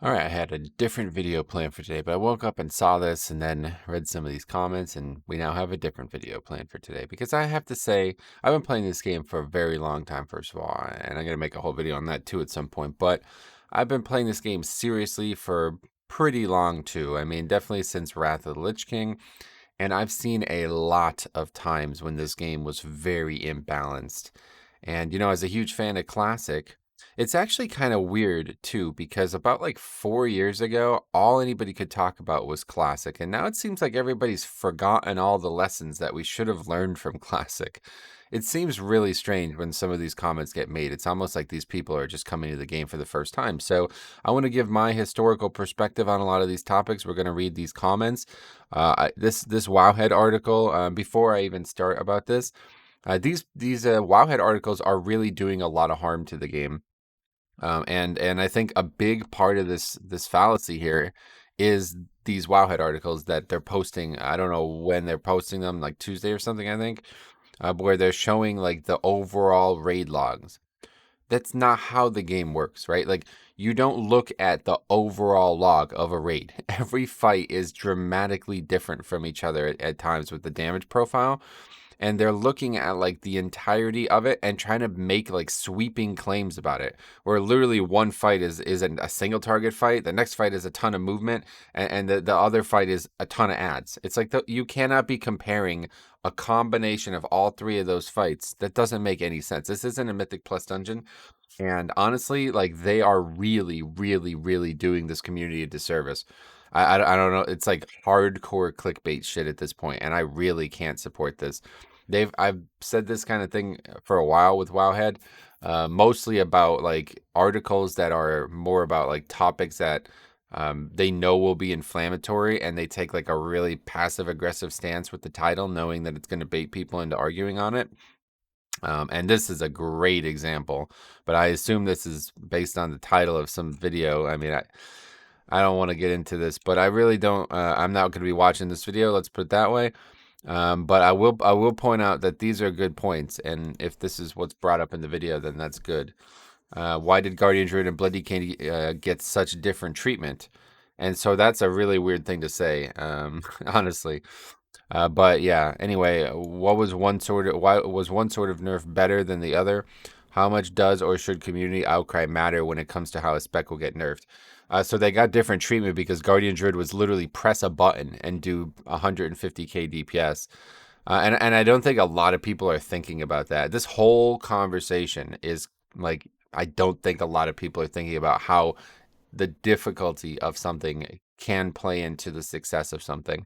All right, I had a different video planned for today, but I woke up and saw this and then read some of these comments, and we now have a different video planned for today because I have to say, I've been playing this game for a very long time, first of all, and I'm going to make a whole video on that too at some point. But I've been playing this game seriously for pretty long too. I mean, definitely since Wrath of the Lich King, and I've seen a lot of times when this game was very imbalanced. And, as a huge fan of Classic, it's actually kind of weird too, because about like 4 years ago, all anybody could talk about was Classic. And now it seems like everybody's forgotten all the lessons that we should have learned from Classic. It seems really strange when some of these comments get made. It's almost like these people are just coming to the game for the first time. So I want to give my historical perspective on a lot of these topics. We're going to read these comments. This Wowhead article, before I even start about this, these Wowhead articles are really doing a lot of harm to the game. And I think a big part of this fallacy here is these Wowhead articles that they're posting. I don't know when they're posting them, like Tuesday or something, I think, where they're showing like the overall raid logs. That's not how the game works, right? Like, you don't look at the overall log of a raid. Every fight is dramatically different from each other at times with the damage profile, and they're looking at like the entirety of it and trying to make like sweeping claims about it, where literally one fight is a single target fight, the next fight is a ton of movement, and the other fight is a ton of ads. It's like you cannot be comparing a combination of all three of those fights. That doesn't make any sense. This isn't a Mythic Plus dungeon, and honestly, like, they are really, really, really doing this community a disservice. I don't know. It's like hardcore clickbait shit at this point, and I really can't support this. I've said this kind of thing for a while with Wowhead, mostly about like articles that are more about like topics that they know will be inflammatory, and they take like a really passive aggressive stance with the title, knowing that it's going to bait people into arguing on it. And this is a great example, but I assume this is based on the title of some video. I mean, I don't want to get into this, but I really don't. I'm not going to be watching this video. Let's put it that way. But I will point out that these are good points, and if this is what's brought up in the video, then that's good. Why did Guardian Druid and Bloody Candy get such different treatment? And so that's a really weird thing to say, honestly. But yeah, anyway, why was one sort of nerf better than the other? How much does or should community outcry matter when it comes to how a spec will get nerfed? So they got different treatment because Guardian Druid was literally press a button and do 150k DPS. And I don't think a lot of people are thinking about that. This whole conversation is like, I don't think a lot of people are thinking about how the difficulty of something can play into the success of something.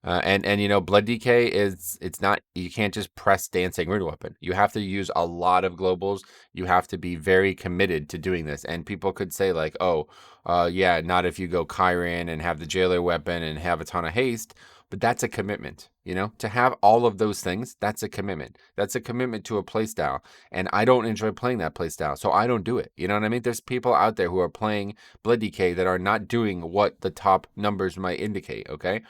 And blood DK it's not, you can't just press dancing root weapon. You have to use a lot of globals. You have to be very committed to doing this. And people could say like, oh, yeah, not if you go Kyran and have the jailer weapon and have a ton of haste. But that's a commitment, to have all of those things. That's a commitment. That's a commitment to a playstyle. And I don't enjoy playing that playstyle, so I don't do it. You know what I mean? There's people out there who are playing Blood DK that are not doing what the top numbers might indicate. Okay.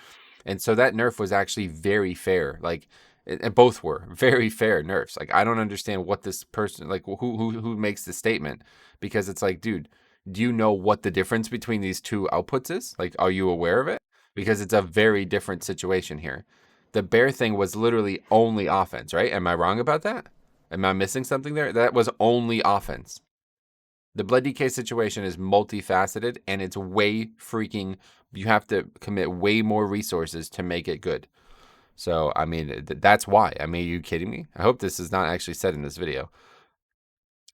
And so that nerf was actually very fair. Like, and both were very fair nerfs. Like, I don't understand what this person, like, who makes this statement, because it's like, dude, do you know what the difference between these two outputs is? Like, are you aware of it? Because it's a very different situation here. The bear thing was literally only offense, right? Am I wrong about that? Am I missing something there? That was only offense. The Blood DK situation is multifaceted, and it's way freaking, you have to commit way more resources to make it good. So, I mean, that's why. I mean, are you kidding me? I hope this is not actually said in this video.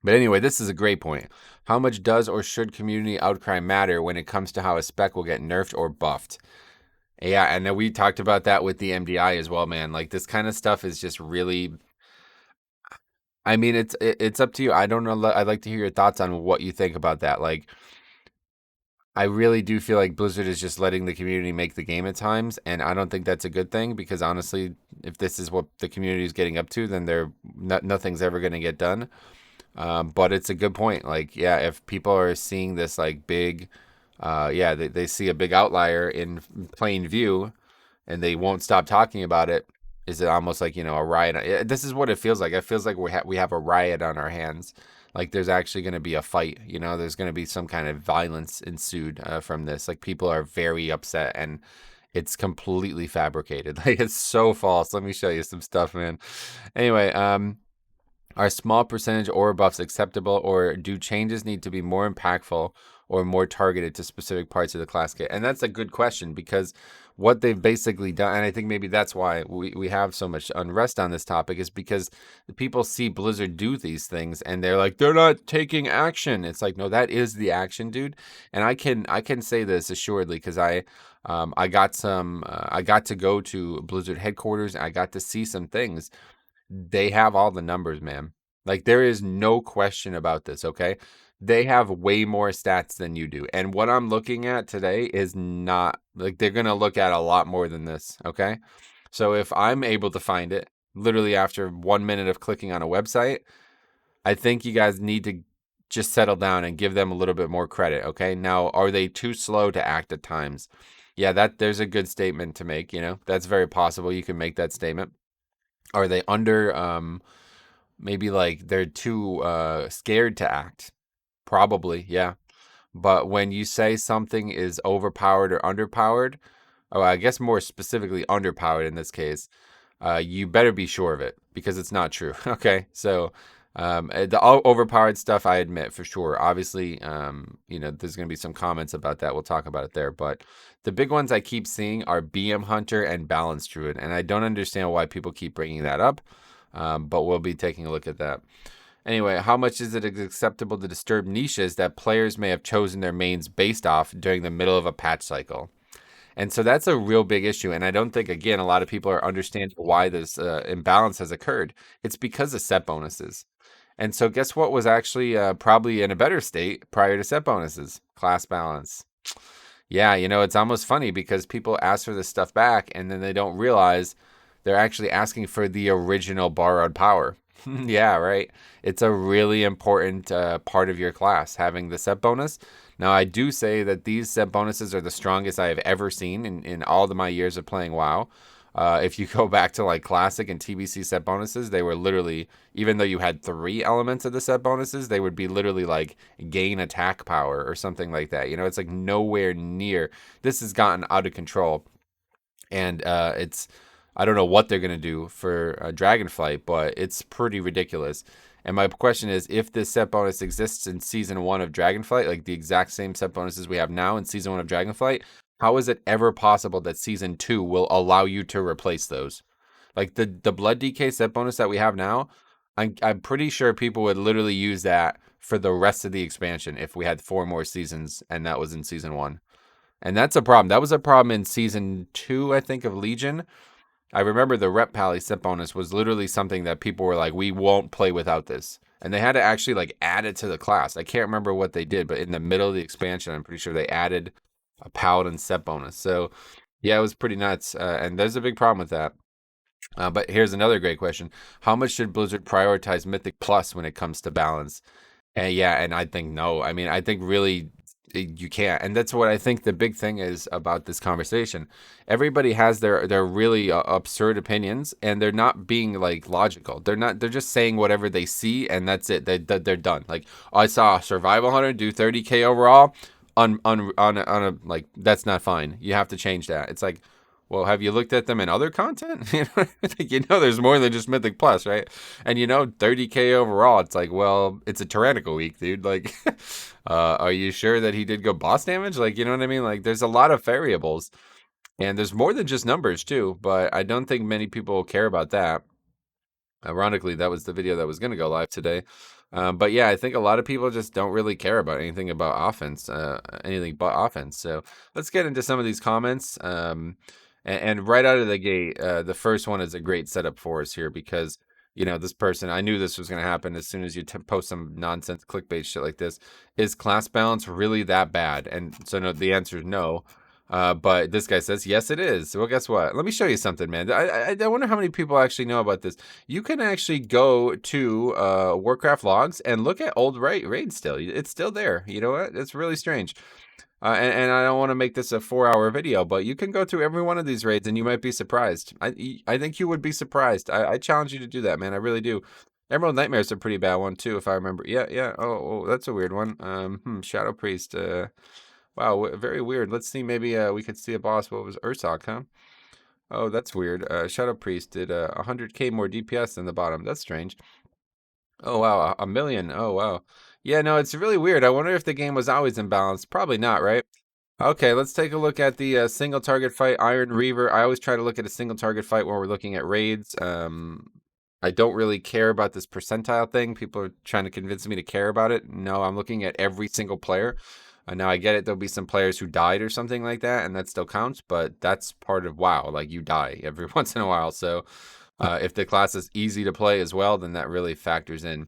But anyway, this is a great point. How much does or should community outcry matter when it comes to how a spec will get nerfed or buffed? Yeah, and then we talked about that with the MDI as well, man. Like, this kind of stuff is just really, I mean, it's up to you. I don't know. I'd like to hear your thoughts on what you think about that. Like, I really do feel like Blizzard is just letting the community make the game at times, and I don't think that's a good thing, because honestly, if this is what the community is getting up to, then nothing's ever going to get done. But it's a good point. Like, yeah, if people are seeing this like big, they see a big outlier in plain view, and they won't stop talking about it. Is it almost like, a riot? This is what it feels like. It feels like we have a riot on our hands. like there's actually going to be a fight. You know, there's going to be some kind of violence ensued from this. Like people are very upset, and it's completely fabricated. Like it's so false. Let me show you some stuff, man. Anyway, are small percentage aura buffs acceptable, or do changes need to be more impactful or more targeted to specific parts of the class kit? And that's a good question, because what they've basically done, and I think maybe that's why we have so much unrest on this topic, is because the people see Blizzard do these things and they're like, they're not taking action. It's like, no, that is the action, dude. And I can say this assuredly, because I got I got to go to Blizzard headquarters, and I got to see some things. They have all the numbers, man. Like there is no question about this, okay? They have way more stats than you do. And what I'm looking at today is not like they're going to look at a lot more than this, okay? So if I'm able to find it literally after 1 minute of clicking on a website, I think you guys need to just settle down and give them a little bit more credit, okay? Now, are they too slow to act at times? Yeah, there's a good statement to make, you know. That's very possible. You can make that statement. Are they under maybe like they're too scared to act? Probably, yeah. But when you say something is overpowered or underpowered, oh, I guess more specifically underpowered in this case, you better be sure of it, because it's not true. Okay, so the overpowered stuff, I admit for sure. Obviously, there's going to be some comments about that. We'll talk about it there. But the big ones I keep seeing are BM Hunter and Balance Druid, and I don't understand why people keep bringing that up. But we'll be taking a look at that. Anyway, how much is it acceptable to disturb niches that players may have chosen their mains based off during the middle of a patch cycle? And so that's a real big issue. And I don't think, again, a lot of people are understanding why this imbalance has occurred. It's because of set bonuses. And so guess what was actually probably in a better state prior to set bonuses? Class balance. Yeah, it's almost funny because people ask for this stuff back and then they don't realize they're actually asking for the original borrowed power. Yeah, right. It's a really important part of your class, having the set bonus. Now, I do say that these set bonuses are the strongest I have ever seen in all of my years of playing WoW. If you go back to like Classic and TBC set bonuses, they were literally, even though you had 3 elements of the set bonuses, they would be literally like gain attack power or something like that. It's like nowhere near. This has gotten out of control. And I don't know what they're going to do for Dragonflight, but it's pretty ridiculous. And my question is, if this set bonus exists in Season 1 of Dragonflight, like the exact same set bonuses we have now in Season 1 of Dragonflight, how is it ever possible that Season 2 will allow you to replace those? Like the Blood DK set bonus that we have now, I'm pretty sure people would literally use that for the rest of the expansion if we had 4 more seasons and that was in Season 1. And that's a problem. That was a problem in Season 2, I think, of Legion. I remember the Rep Pally set bonus was literally something that people were like, we won't play without this. And they had to actually like add it to the class. I can't remember what they did, but in the middle of the expansion, I'm pretty sure they added a Paladin set bonus. So yeah, it was pretty nuts. And there's a big problem with that. But here's another great question. How much should Blizzard prioritize Mythic Plus when it comes to balance? And yeah, and I think no. I mean, I think really you can't. And that's what I think the big thing is about this conversation. Everybody has their really absurd opinions, and they're not being like logical. They're just saying whatever they see, and that's it. They're done. Like, I saw a survival hunter do 30K overall on a like, that's not fine. You have to change that. It's like, well, have you looked at them in other content? There's more than just Mythic Plus, right? And 30K overall. It's like, well, it's a tyrannical week, dude. Like, are you sure that he did go boss damage? Like, you know what I mean? Like, there's a lot of variables, and there's more than just numbers too. But I don't think many people care about that. Ironically, that was the video that was going to go live today. But yeah, I think a lot of people just don't really care about anything about offense, anything but offense. So let's get into some of these comments. And right out of the gate, the first one is a great setup for us here, because this person, I knew this was going to happen as soon as you post some nonsense clickbait shit like this. Is class balance really that bad? And so no, the answer is no. But this guy says, yes, it is. Well, guess what? Let me show you something, man. I wonder how many people actually know about this. You can actually go to Warcraft logs and look at old raids still. It's still there. You know what? It's really strange. And I don't want to make this a 4-hour video, but you can go through every one of these raids and you might be surprised. I think you would be surprised. I challenge you to do that, man. I really do. Emerald Nightmare's a pretty bad one too, if I remember. Yeah, yeah. Oh, that's a weird one. Shadow Priest. Wow, very weird. Let's see. Maybe we could see a boss. What was Ursak, huh? Oh, that's weird. Shadow Priest did 100k more DPS than the bottom. That's strange. Oh wow, a million. Oh wow. Yeah, no, it's really weird. I wonder if the game was always imbalanced. Probably not, right? Okay, let's take a look at the single target fight, Iron Reaver. I always try to look at a single target fight when we're looking at raids. I don't really care about this percentile thing. People are trying to convince me to care about it. No, I'm looking at every single player. Now I get it. There'll be some players who died or something like that, and that still counts. But that's part of WoW. Like you die every once in a while. So if the class is easy to play as well, then that really factors in.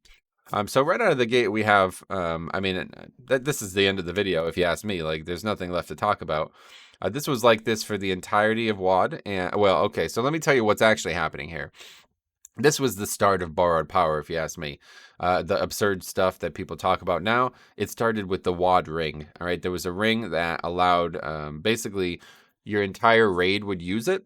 So right out of the gate, we have, I mean, this is the end of the video, if you ask me. Like, there's nothing left to talk about. This was like this for the entirety of WoD, and well, okay. So let me tell you what's actually happening here. This was the start of borrowed power, if you ask me. The absurd stuff that people talk about now, it started with the WoD ring. All right, there was a ring that allowed, basically, your entire raid would use it.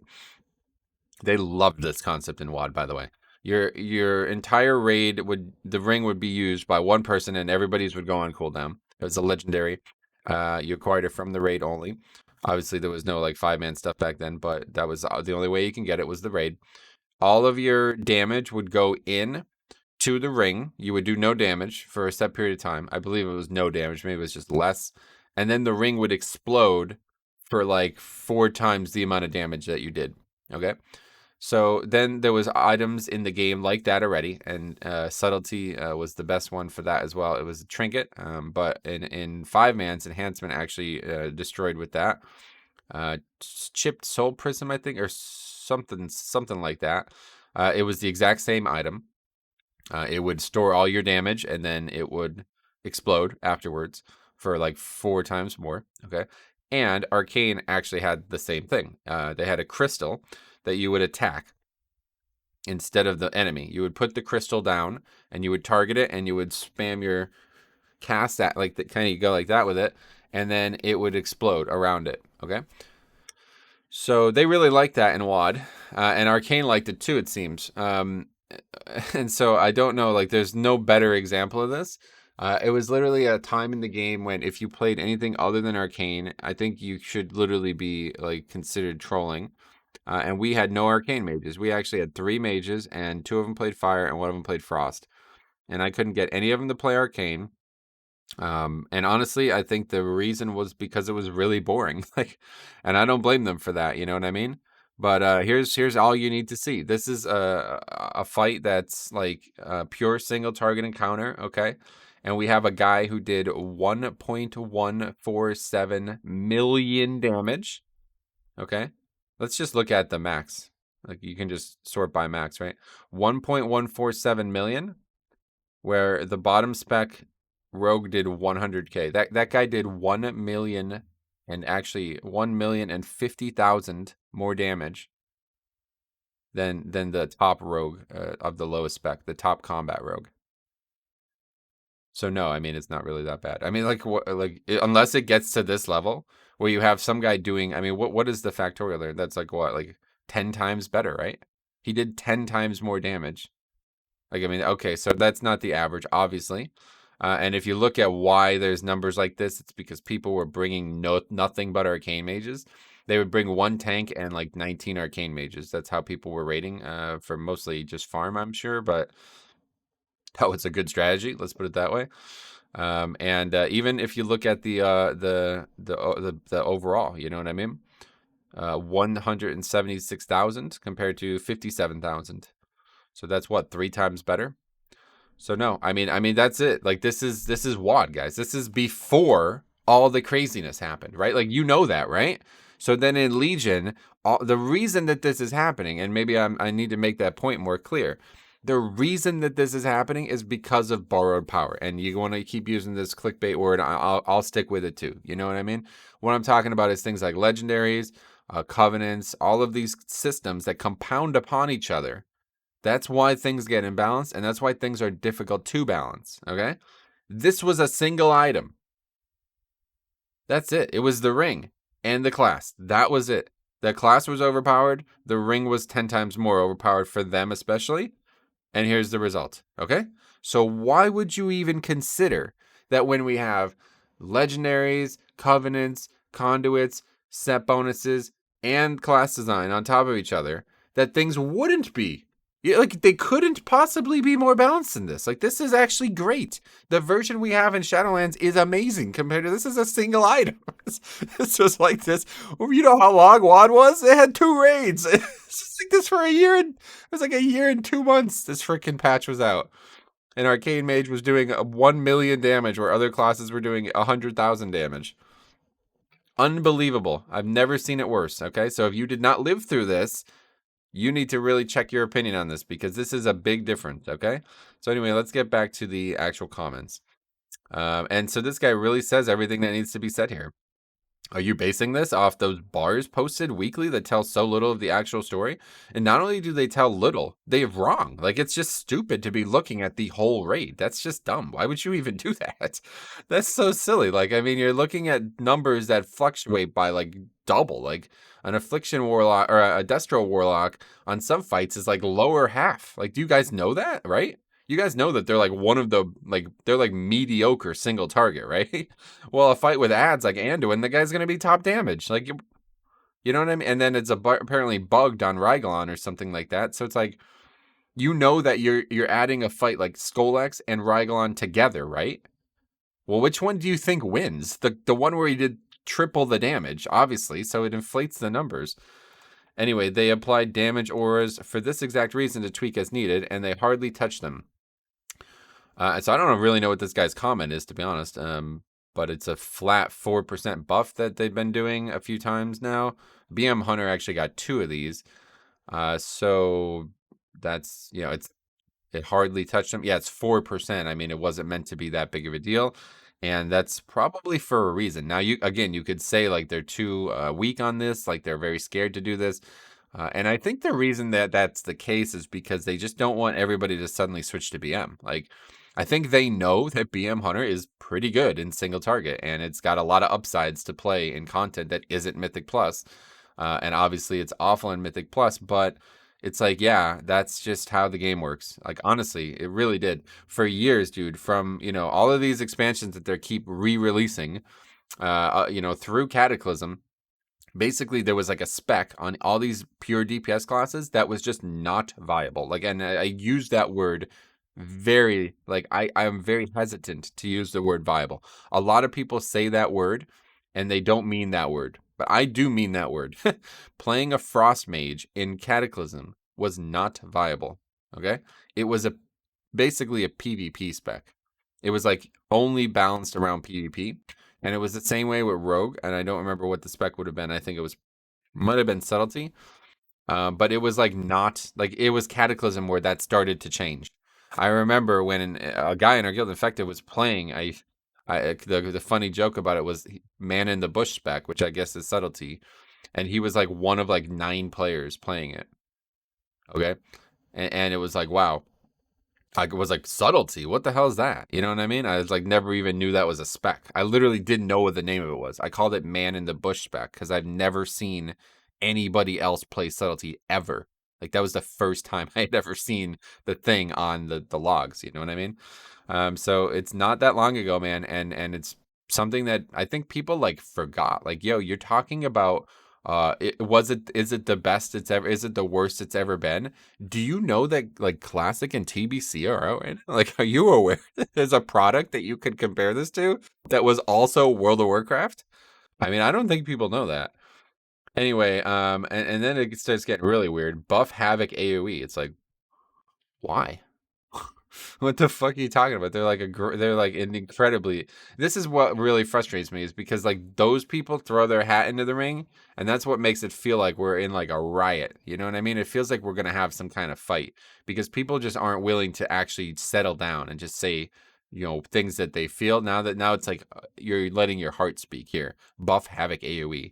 They loved this concept in WoD, by the way. Your entire raid the ring would be used by one person, and everybody's would go on cooldown. It was a legendary. You acquired it from the raid only. Obviously, there was no like 5-man stuff back then, but that was the only way you can get it was the raid. All of your damage would go in to the ring. You would do no damage for a set period of time. I believe it was no damage. Maybe it was just less. And then the ring would explode for like 4 times the amount of damage that you did. Okay. So then there was items in the game like that already, and subtlety was the best one for that as well. It was a trinket, but in 5-man's enhancement actually destroyed with that. Chipped soul prism, I think, or something like that. It was the exact same item. It would store all your damage, and then it would explode afterwards for like 4 times more. Okay, and Arcane actually had the same thing. They had a crystal that you would attack instead of the enemy. You would put the crystal down and you would target it, and you would spam your cast that like that, kind of go like that with it, and then it would explode around it. Okay, so they really liked that in WoD, and Arcane liked it too, it seems. And so I don't know, like there's no better example of this. It was literally a time in the game when if you played anything other than Arcane, I think you should literally be like considered trolling. And we had no Arcane mages. We actually had 3 mages, and 2 of them played Fire, and 1 of them played Frost. And I couldn't get any of them to play Arcane. And honestly, I think the reason was because it was really boring. Like, and I don't blame them for that. You know what I mean? But here's all you need to see. This is a fight that's like a pure single target encounter. Okay, and we have a guy who did 1.147 million damage. Okay, let's just look at the max. Like you can just sort by max, right? 1.147 million, where the bottom spec Rogue did 100k. That guy did 1 million and actually 1,050,000 more damage than the top Rogue of the lowest spec, the top combat Rogue. So no, I mean it's not really that bad. I mean unless it gets to this level where you have some guy doing, I mean what is the factorial there? That's like what, like 10 times better, right? He did 10 times more damage. Like I mean, okay, so that's not the average, obviously. And if you look at why there's numbers like this, it's because people were bringing nothing but arcane mages. They would bring 1 tank and like 19 arcane mages. That's how people were rating for mostly just farm, I'm sure. But that was a good strategy. Let's put it that way. And even if you look at the overall, you know what I mean? 176,000 compared to 57,000. So that's what, 3 times better. So no, I mean that's it. Like this is WoD, guys. This is before all the craziness happened, right? Like you know that, right? So then in Legion, the reason that this is happening, and maybe I need to make that point more clear. The reason that this is happening is because of borrowed power, and you want to keep using this clickbait word. I'll stick with it too. You know what I mean? What I'm talking about is things like legendaries, covenants, all of these systems that compound upon each other. That's why things get imbalanced, and that's why things are difficult to balance, okay? This was a single item. That's it. It was the ring and the class. That was it. The class was overpowered. The ring was 10 times more overpowered for them especially. And here's the result. Okay. So why would you even consider that when we have legendaries, covenants, conduits, set bonuses, and class design on top of each other, that things wouldn't be? Like, they couldn't possibly be more balanced than this. Like, this is actually great. The version we have in Shadowlands is amazing compared to this is a single item. This was like this. You know how long WoD was? It had 2 raids. It's like this for a year, and it was like a year and 2 months. This freaking patch was out, and Arcane Mage was doing 1 million damage, where other classes were doing 100,000 damage. Unbelievable. I've never seen it worse. Okay, so if you did not live through this, you need to really check your opinion on this, because this is a big difference. Okay, so anyway, let's get back to the actual comments. And so this guy really says everything that needs to be said here. Are you basing this off those bars posted weekly that tell so little of the actual story? And not only do they tell little, they're wrong. Like, it's just stupid to be looking at the whole raid. That's just dumb. Why would you even do that? That's so silly. Like, I mean, you're looking at numbers that fluctuate by like double. Like, an affliction warlock or a destro warlock on some fights is like lower half. Like, do you guys know that, right? You guys know that they're like one of the, like, they're like mediocre single target, right? Well, a fight with ads like Anduin, the guy's gonna be top damage. Like, you know what I mean? And then it's apparently bugged on Rygolon or something like that. So it's like, you know that you're adding a fight like Skolex and Rygolon together, right? Well, which one do you think wins? The one where he did triple the damage, obviously, so it inflates the numbers. Anyway, they applied damage auras for this exact reason to tweak as needed, and they hardly touched them. So I don't really know what this guy's comment is, to be honest. But it's a flat 4% buff that they've been doing a few times now. BM Hunter actually got 2 of these. So that's, it hardly touched them. Yeah, it's 4%. I mean, it wasn't meant to be that big of a deal. And that's probably for a reason. Now, you could say like they're too weak on this, like they're very scared to do this. And I think the reason that that's the case is because they just don't want everybody to suddenly switch to BM. Like, I think they know that BM Hunter is pretty good in single target, and it's got a lot of upsides to play in content that isn't Mythic Plus. And obviously, it's awful in Mythic Plus, but it's like, yeah, that's just how the game works. Like, honestly, it really did. For years, dude, from, all of these expansions that they keep re-releasing, through Cataclysm, basically there was like a spec on all these pure DPS classes that was just not viable. Like, and I use that word very, like, I'm very hesitant to use the word viable. A lot of people say that word and they don't mean that word, but I do mean that word. Playing a Frost Mage in Cataclysm was not viable. Okay, it was basically a PvP spec. It was like only balanced around PvP. And it was the same way with Rogue, and I don't remember what the spec would have been. I think it might have been Subtlety, but it was like not like, it was Cataclysm where that started to change. I remember when a guy in our guild, Infected, was playing. The funny joke about it was Man in the Bush spec, which I guess is Subtlety, and he was like one of like 9 players playing it. Okay, and it was like, wow. I was like, Subtlety, what the hell is that? You know what I mean? I was like, never even knew that was a spec. I literally didn't know what the name of it was. I called it Man in the Bush spec because I've never seen anybody else play Subtlety ever. Like, that was the first time I had ever seen the thing on the logs. You know what I mean? So it's not that long ago, man, and it's something that I think people like forgot. Like, yo, you're talking about is it the best it's ever, is it the worst it's ever been? Do you know that like Classic and TBC are out right now? Like, are you aware that there's a product that you could compare this to that was also World of Warcraft? I mean, I don't think people know that. Anyway, and then it starts getting really weird. Buff Havoc AoE. It's like, why? What the fuck are you talking about? They're like an incredibly. This is what really frustrates me, is because like those people throw their hat into the ring, and that's what makes it feel like we're in like a riot. You know what I mean? It feels like we're gonna have some kind of fight because people just aren't willing to actually settle down and just say, things that they feel. Now it's like, you're letting your heart speak here. Buff Havoc AoE.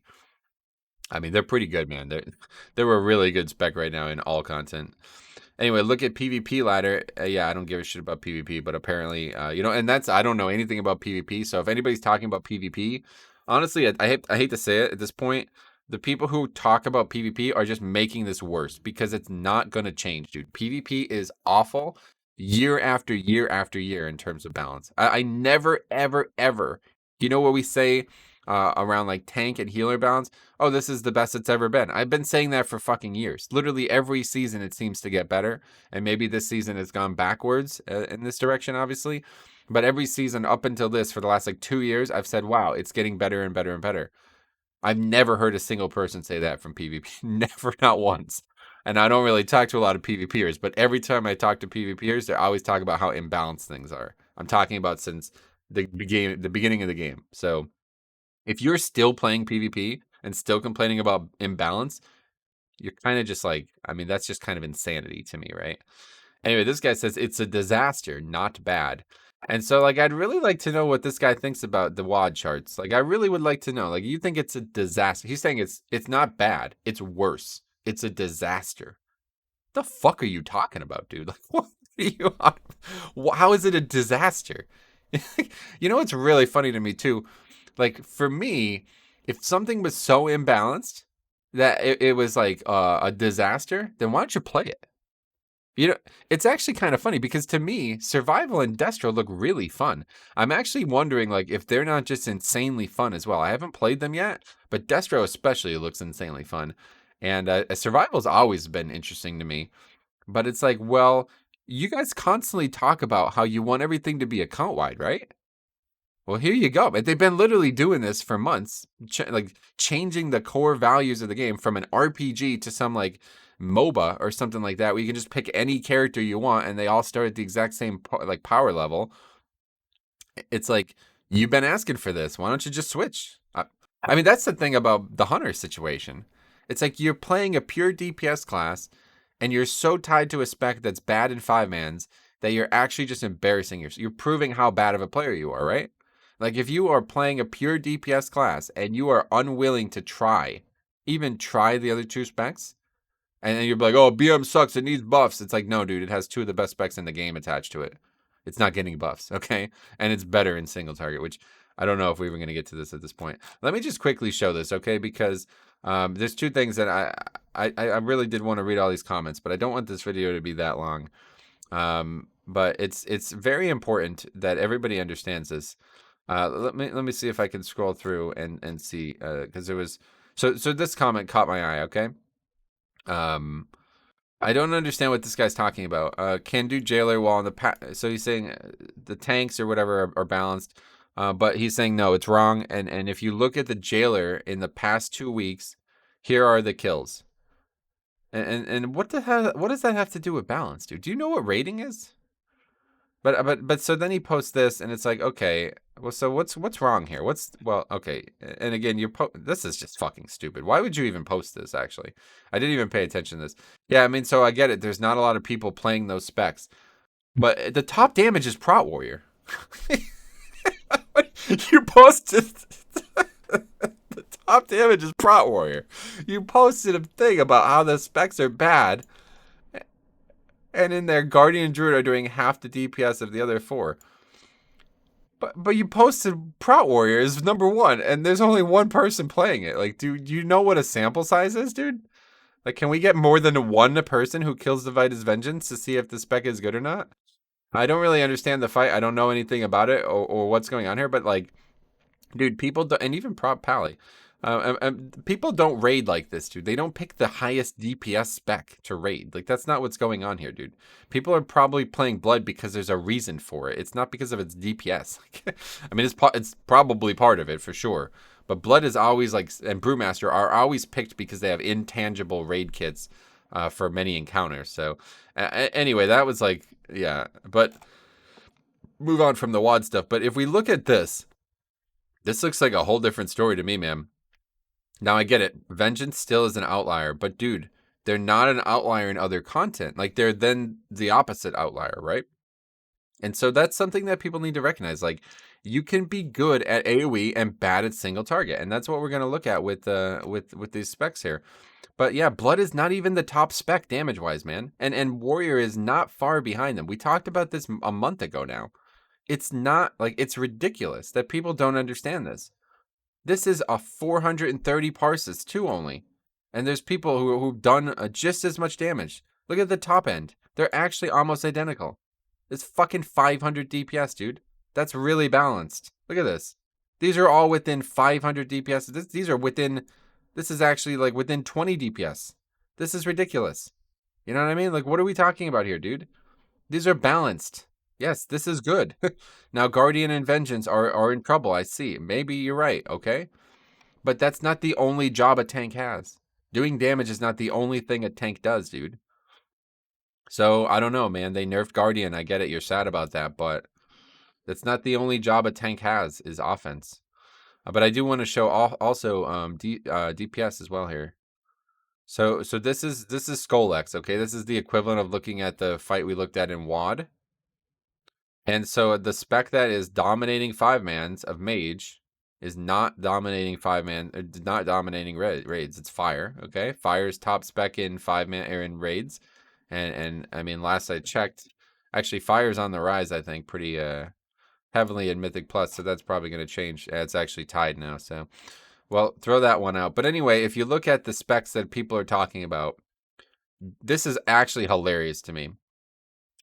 I mean, they're pretty good, man. They're a really good spec right now in all content. Anyway, look at PvP ladder. Yeah, I don't give a shit about PvP, but apparently, and I don't know anything about PvP. So if anybody's talking about PvP, honestly, I hate to say it at this point, the people who talk about PvP are just making this worse because it's not going to change, dude. PvP is awful year after year after year in terms of balance. I never, ever, ever, you know what we say around like tank and healer balance? Oh, this is the best it's ever been. I've been saying that for fucking years. Literally every season it seems to get better. And maybe this season has gone backwards in this direction, obviously. But every season up until this for the last like 2 years, I've said, wow, it's getting better and better and better. I've never heard a single person say that from PvP. Never, not once. And I don't really talk to a lot of PvPers, but every time I talk to PvPers, they always talk about how imbalanced things are. I'm talking about since the beginning of the game. So if you're still playing PvP and still complaining about imbalance, you're kind of just like, I mean, that's just kind of insanity to me, right? Anyway, this guy says it's a disaster, not bad. And so, like, I'd really like to know what this guy thinks about the WOD charts. Like, I really would like to know. Like, you think it's a disaster? He's saying it's not bad. It's worse. It's a disaster. The fuck are you talking about, dude? Like, what are you on? How is it a disaster? You know what's really funny to me too? Like, for me, if something was so imbalanced that it was like a disaster, then why don't you play it? You know, it's actually kind of funny because to me, Survival and Destro look really fun. I'm actually wondering, like, if they're not just insanely fun as well. I haven't played them yet, but Destro especially looks insanely fun. And Survival's always been interesting to me. But it's like, well, you guys constantly talk about how you want everything to be account-wide, right? Well, here you go. But they've been literally doing this for months, like changing the core values of the game from an RPG to some like MOBA or something like that, where you can just pick any character you want and they all start at the exact same like power level. It's like, you've been asking for this. Why don't you just switch? I mean, that's the thing about the Hunter situation. It's like you're playing a pure DPS class and you're so tied to a spec that's bad in 5-mans that you're actually just embarrassing yourself. You're proving how bad of a player you are, right? Like, if you are playing a pure DPS class and you are unwilling to even try the other two specs, and then you're like, oh, BM sucks, it needs buffs. It's like, no, dude, it has two of the best specs in the game attached to it. It's not getting buffs, okay? And it's better in single target, which I don't know if we were going to get to this at this point. Let me just quickly show this, okay? Because there's two things that I really did want to read all these comments, but I don't want this video to be that long. But it's very important that everybody understands this. Let me see if I can scroll through and see, because there was so this comment caught my eye, okay? I don't understand what this guy's talking about. Can do jailer while in the so he's saying the tanks or whatever are balanced, but he's saying no, it's wrong. And if you look at the jailer in the past 2 weeks, here are the kills. And what the hell? What does that have to do with balance, dude? Do you know what rating is? But so then he posts this, and it's like, okay, well, so what's wrong here? Okay, and again, this is just fucking stupid. Why would you even post this? Actually, I didn't even pay attention to this. Yeah, I mean, so I get it. There's not a lot of people playing those specs, but the top damage is Prot Warrior. You posted the top damage is Prot Warrior. You posted a thing about how the specs are bad. And in there, Guardian Druid are doing half the DPS of the other 4. But you posted Prot Warrior is #1, and there's only one person playing it. Like, do you know what a sample size is, dude? Like, can we get more than one person who kills Divide Vengeance to see if the spec is good or not? I don't really understand the fight. I don't know anything about it or what's going on here, but like, dude, people do, and even Prop Pally, people don't raid like this, dude. They don't pick the highest DPS spec to raid. Like, that's not what's going on here, dude. People are probably playing Blood because there's a reason for it. It's not because of its DPS. I mean, it's probably part of it for sure. But Blood is always like, and Brewmaster are always picked because they have intangible raid kits for many encounters. So anyway, that was like, yeah. But move on from the WOD stuff. But if we look at this looks like a whole different story to me, man. Now, I get it. Vengeance still is an outlier, but dude, they're not an outlier in other content. Like, they're then the opposite outlier, right? And so that's something that people need to recognize. Like, you can be good at AoE and bad at single target, and that's what we're going to look at with these specs here. But yeah, Blood is not even the top spec damage-wise, man. And Warrior is not far behind them. We talked about this a month ago now. It's not, like, it's ridiculous that people don't understand this. This is a 430 parses too only. And there's people who've done just as much damage. Look at the top end. They're actually almost identical. It's fucking 500 DPS, dude. That's really balanced. Look at this. These are all within 500 DPS. These are within, this is actually like within 20 DPS. This is ridiculous. You know what I mean? Like, what are we talking about here, dude? These are balanced. Yes, this is good. Now, Guardian and Vengeance are in trouble, I see. Maybe you're right, okay? But that's not the only job a tank has. Doing damage is not the only thing a tank does, dude. So, I don't know, man. They nerfed Guardian. I get it. You're sad about that, but that's not the only job a tank has is offense. But I do want to show also DPS as well here. So this is Skolex, okay? This is the equivalent of looking at the fight we looked at in WoD. And so the spec that is dominating 5-mans of Mage is not dominating 5-man, not dominating raids. It's Fire, okay? Fire's top spec in 5-man or in raids. And I mean, last I checked, actually Fire's on the rise, I think, pretty heavily in Mythic Plus, so that's probably going to change. It's actually tied now, so well, throw that one out. But anyway, if you look at the specs that people are talking about, this is actually hilarious to me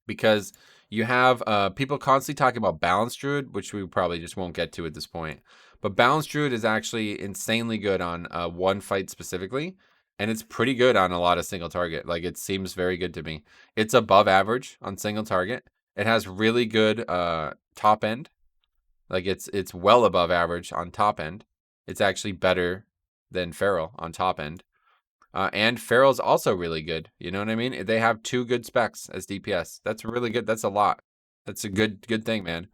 because you have people constantly talking about Balance Druid, which we probably just won't get to at this point. But Balance Druid is actually insanely good on one fight specifically, and it's pretty good on a lot of single target. Like, it seems very good to me. It's above average on single target. It has really good top end. Like, it's well above average on top end. It's actually better than Feral on top end. And Feral's also really good. You know what I mean? They have 2 good specs as DPS. That's really good. That's a lot. That's a good thing, man.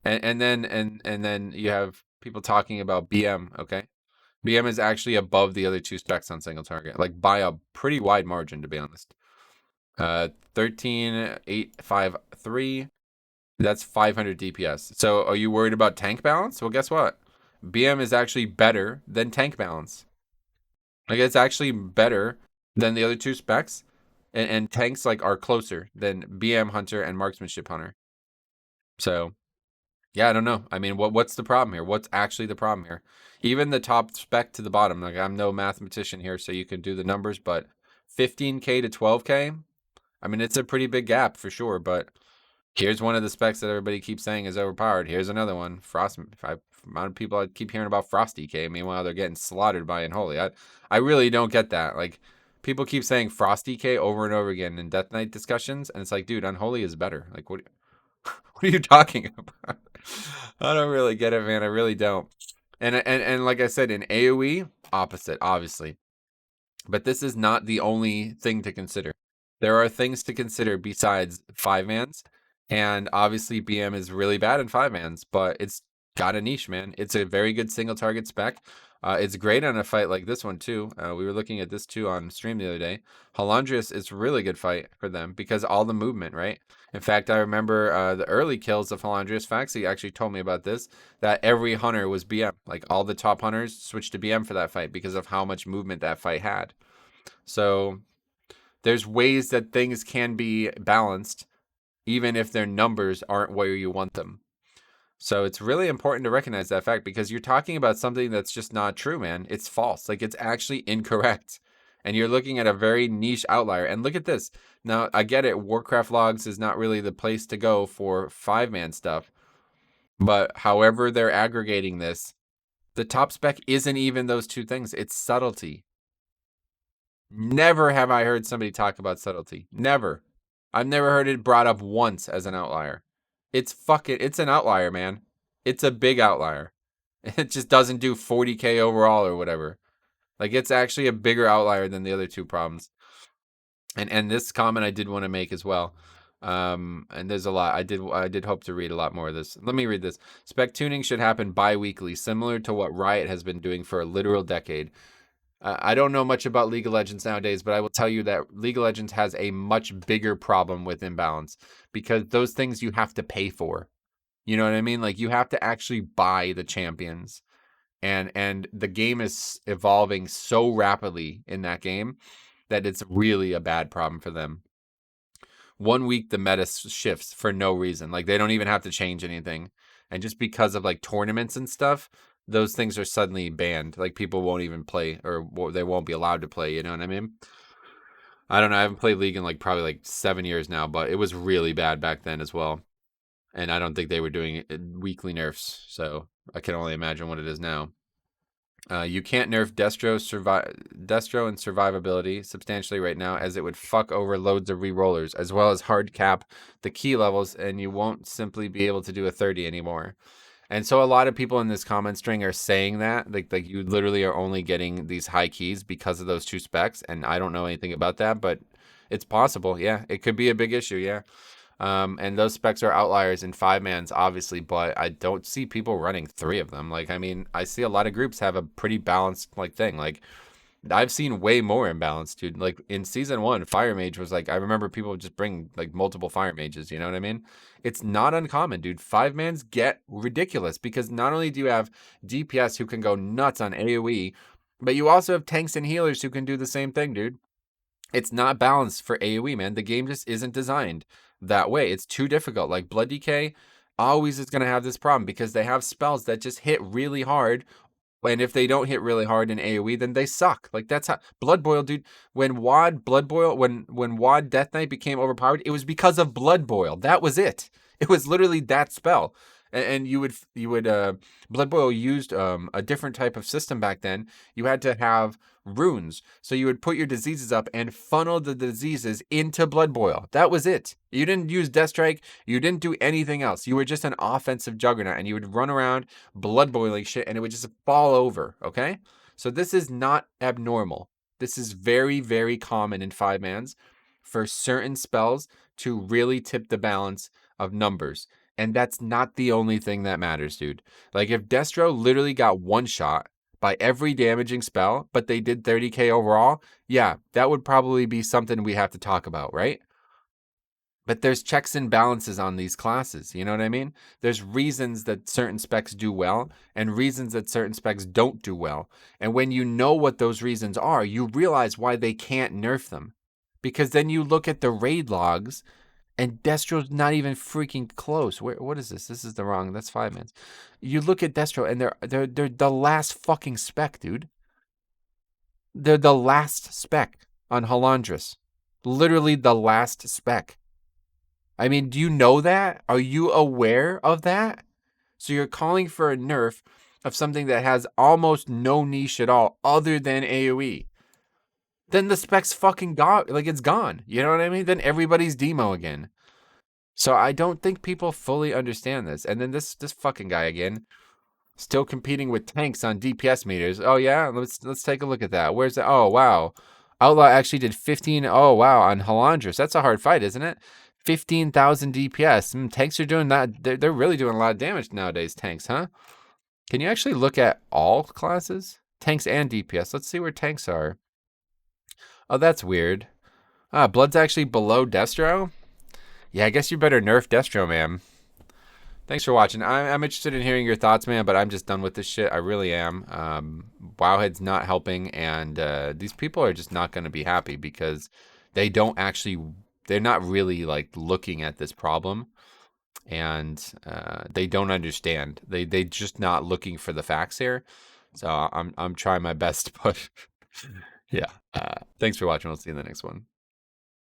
And then you have people talking about BM, okay? BM is actually above the other 2 specs on single target, like by a pretty wide margin, to be honest. 13,853. That's 500 DPS. So are you worried about tank balance? Well, guess what? BM is actually better than tank balance. Like, it's actually better than the other 2 specs, and tanks like are closer than BM Hunter and Marksmanship Hunter. So, yeah, I don't know. I mean, what's the problem here? What's actually the problem here? Even the top spec to the bottom. Like, I'm no mathematician here, so you can do the numbers, but 15K to 12K. I mean, it's a pretty big gap for sure, but here's one of the specs that everybody keeps saying is overpowered. Here's another one. Amount of people I keep hearing about Frosty K. Meanwhile, they're getting slaughtered by Unholy. I really don't get that. Like, people keep saying Frosty K over and over again in Death Knight discussions, and it's like, dude, Unholy is better. Like, what are you talking about? I don't really get it, man. I really don't. And like I said, in AoE, opposite, obviously. But this is not the only thing to consider. There are things to consider besides 5-mans. And obviously BM is really bad in 5-mans, but it's got a niche, man. It's a very good single target spec. It's great on a fight like this one too. We were looking at this too on stream the other day. Halandrius is a really good fight for them because all the movement, right? In fact, I remember the early kills of Halandrius. Faxi actually told me about this, that every hunter was BM. Like, all the top hunters switched to BM for that fight because of how much movement that fight had. So there's ways that things can be balanced even if their numbers aren't where you want them. So it's really important to recognize that fact because you're talking about something that's just not true, man. It's false. Like, it's actually incorrect. And you're looking at a very niche outlier. And look at this. Now, I get it. Warcraft logs is not really the place to go for 5-man stuff. But however they're aggregating this, the top spec isn't even those 2 things. It's subtlety. Never have I heard somebody talk about subtlety. Never. I've never heard it brought up once as an outlier. It's an outlier, man. It's a big outlier. It just doesn't do 40K overall or whatever. Like, it's actually a bigger outlier than the other 2 problems. And this comment I did want to make as well. And there's a lot. I did hope to read a lot more of this. Let me read this. Spec tuning should happen bi-weekly, similar to what Riot has been doing for a literal decade. I don't know much about League of Legends nowadays, but I will tell you that League of Legends has a much bigger problem with imbalance because those things you have to pay for. You know what I mean? Like, you have to actually buy the champions. And the game is evolving so rapidly in that game that it's really a bad problem for them. 1 week the meta shifts for no reason. Like, they don't even have to change anything. And just because of like tournaments and stuff, those things are suddenly banned. Like people won't even play, or they won't be allowed to play. You know what I mean? I don't know. I haven't played League in like probably like 7 years now, but it was really bad back then as well. And I don't think they were doing weekly nerfs, so I can only imagine what it is now. You can't nerf Destro and survivability substantially right now, as it would fuck over loads of re-rollers, as well as hard cap the key levels, and you won't simply be able to do a 30 anymore. And so a lot of people in this comment string are saying that, like you literally are only getting these high keys because of those two specs, and I don't know anything about that, but it's possible. Yeah, it could be a big issue. Yeah. And those specs are outliers in 5-mans, obviously, but I don't see people running 3 of them. Like, I mean, I see a lot of groups have a pretty balanced like thing. Like, I've seen way more imbalance, dude. Like in season 1, Fire Mage was like, I remember people just bring like multiple Fire Mages. You know what I mean? It's not uncommon, dude. 5-mans get ridiculous because not only do you have DPS who can go nuts on AoE, but you also have tanks and healers who can do the same thing, dude. It's not balanced for AoE, man. The game just isn't designed that way. It's too difficult. Like Blood DK always is going to have this problem because they have spells that just hit really hard, and if they don't hit really hard in AoE, then they suck. Like that's how Blood Boil, dude. When WoD Death Knight became overpowered, it was because of Blood Boil. That was it. It was literally that spell. And you would Blood Boil used a different type of system back then. You had to have runes, so you would put your diseases up and funnel the diseases into Blood Boil. That was it. You didn't use Death Strike. You didn't do anything else. You were just an offensive juggernaut, and you would run around blood boiling shit, and it would just fall over. Okay, so this is not abnormal. This is very, very common in 5-mans for certain spells to really tip the balance of numbers. And that's not the only thing that matters, dude. Like if Destro literally got one shot by every damaging spell, but they did 30k overall, yeah, that would probably be something we have to talk about, right? But there's checks and balances on these classes. You know what I mean? There's reasons that certain specs do well and reasons that certain specs don't do well. And when you know what those reasons are, you realize why they can't nerf them. Because then you look at the raid logs and Destro's not even freaking close. What is this? This is the wrong. That's 5-mans. You look at Destro and they're the last fucking spec, dude. They're the last spec on Halandris. Literally the last spec. I mean, do you know that? Are you aware of that? So you're calling for a nerf of something that has almost no niche at all other than AoE. Then the spec's fucking gone. Like, it's gone. You know what I mean? Then everybody's demo again. So I don't think people fully understand this. And then this fucking guy again, still competing with tanks on DPS meters. Oh yeah, let's take a look at that. Where's that? Oh wow, Outlaw actually did 15. Oh wow, on Halandris. That's a hard fight, isn't it? 15,000 DPS. Tanks are doing that. They're really doing a lot of damage nowadays. Tanks, huh? Can you actually look at all classes? Tanks and DPS. Let's see where tanks are. Oh, that's weird. Blood's actually below Destro. Yeah, I guess you better nerf Destro, man. Thanks for watching. I'm interested in hearing your thoughts, man, but I'm just done with this shit. I really am. Wowhead's not helping, and these people are just not going to be happy because they're not really like looking at this problem, and they don't understand. They just not looking for the facts here. So I'm trying my best to push. Yeah. Thanks for watching. We'll see you in the next one.